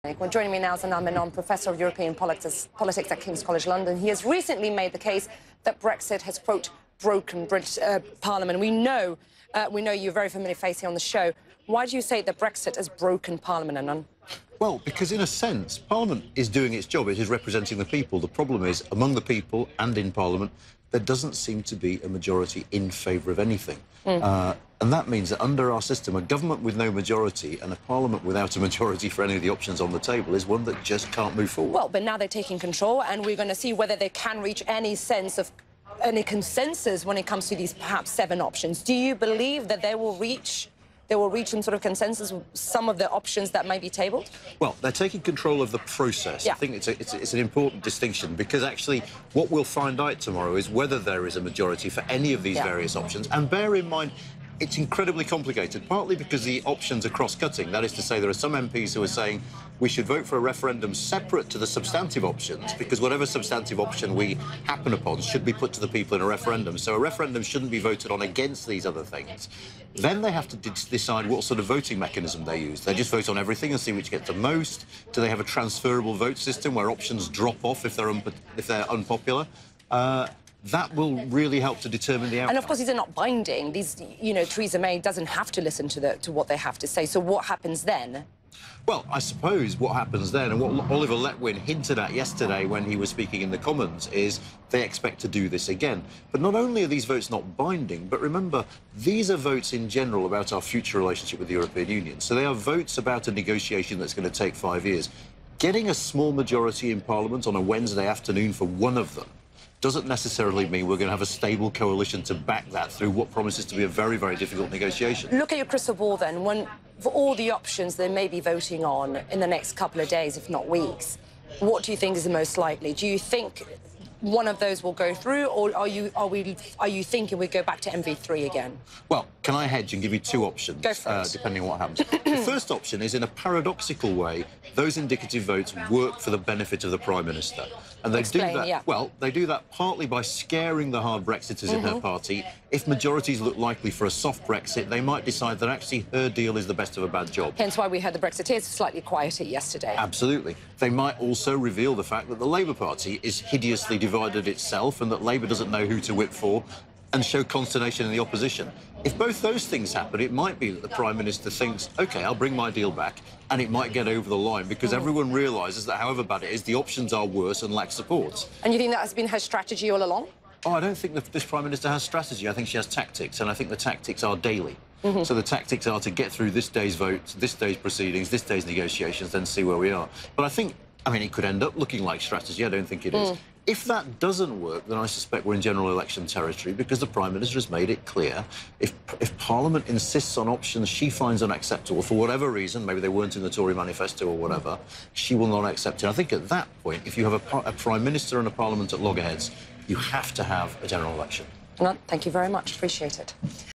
Well, joining me now is Anand Menon, Professor of European Politics at King's College London. He has recently made the case that Brexit has, quote, broken British Parliament. We know you're a very familiar face here on the show. Why do you say that Brexit has broken Parliament, Anand? Well, because in a sense, Parliament is doing its job. It is representing the people. The problem is, among the people and in Parliament, there doesn't seem to be a majority in favour of anything. And that means that under our system, a government with no majority and a Parliament without a majority for any of the options on the table is one that just can't move forward. Well, but now they're taking control, and we're going to see whether they can reach any sense of any consensus when it comes to these perhaps 7 options. Do you believe that they will reach some sort of consensus with some of the options that may be tabled? Well, they're taking control of the process. Yeah. I think it's an important distinction, because actually what we'll find out tomorrow is whether there is a majority for any of these various options. And bear in mind, it's incredibly complicated, partly because the options are cross-cutting. That is to say, there are some MPs who are saying we should vote for a referendum separate to the substantive options, because whatever substantive option we happen upon should be put to the people in a referendum. So a referendum shouldn't be voted on against these other things. Then they have to decide what sort of voting mechanism they use. They just vote on everything and see which gets the most. Do they have a transferable vote system where options drop off if they're unpopular? That will really help to determine the outcome. And of course, these are not binding. These, Theresa May doesn't have to listen to what they have to say. So what happens then? Well, I suppose what happens then, and what Oliver Letwin hinted at yesterday when he was speaking in the Commons, is they expect to do this again. But not only are these votes not binding, but remember, these are votes in general about our future relationship with the European Union. So they are votes about a negotiation that's going to take 5 years. Getting a small majority in Parliament on a Wednesday afternoon for one of them doesn't necessarily mean we're going to have a stable coalition to back that through what promises to be a very, very difficult negotiation. Look at your crystal ball, then. For all the options they may be voting on in the next couple of days, if not weeks, what do you think is the most likely? Do you think one of those will go through, or are you thinking we go back to MV3 again? Well, can I hedge and give you 2 options, Go for it. depending on what happens? The first option is, in a paradoxical way, those indicative votes work for the benefit of the Prime Minister. And they do that, yeah. Well, they do that partly by scaring the hard Brexiters in her party. If majorities look likely for a soft Brexit, they might decide that actually her deal is the best of a bad job. Hence why we heard the Brexiteers slightly quieter yesterday. Absolutely. They might also reveal the fact that the Labour Party is hideously divided itself and that Labour doesn't know who to whip for, and show consternation in the opposition. If both those things happen, it might be that the Prime Minister thinks, OK, I'll bring my deal back, and it might get over the line, because everyone realises that however bad it is, the options are worse and lack support. And you think that has been her strategy all along? Oh, I don't think that this Prime Minister has strategy. I think she has tactics, and I think the tactics are daily. So the tactics are to get through this day's votes, this day's proceedings, this day's negotiations, then see where we are. But I mean, it could end up looking like strategy. I don't think it is. If that doesn't work, then I suspect we're in general election territory, because the Prime Minister has made it clear if Parliament insists on options she finds unacceptable for whatever reason, maybe they weren't in the Tory manifesto or whatever, she will not accept it. I think at that point, if you have a Prime Minister and a Parliament at loggerheads, you have to have a general election. No, thank you very much. Appreciate it.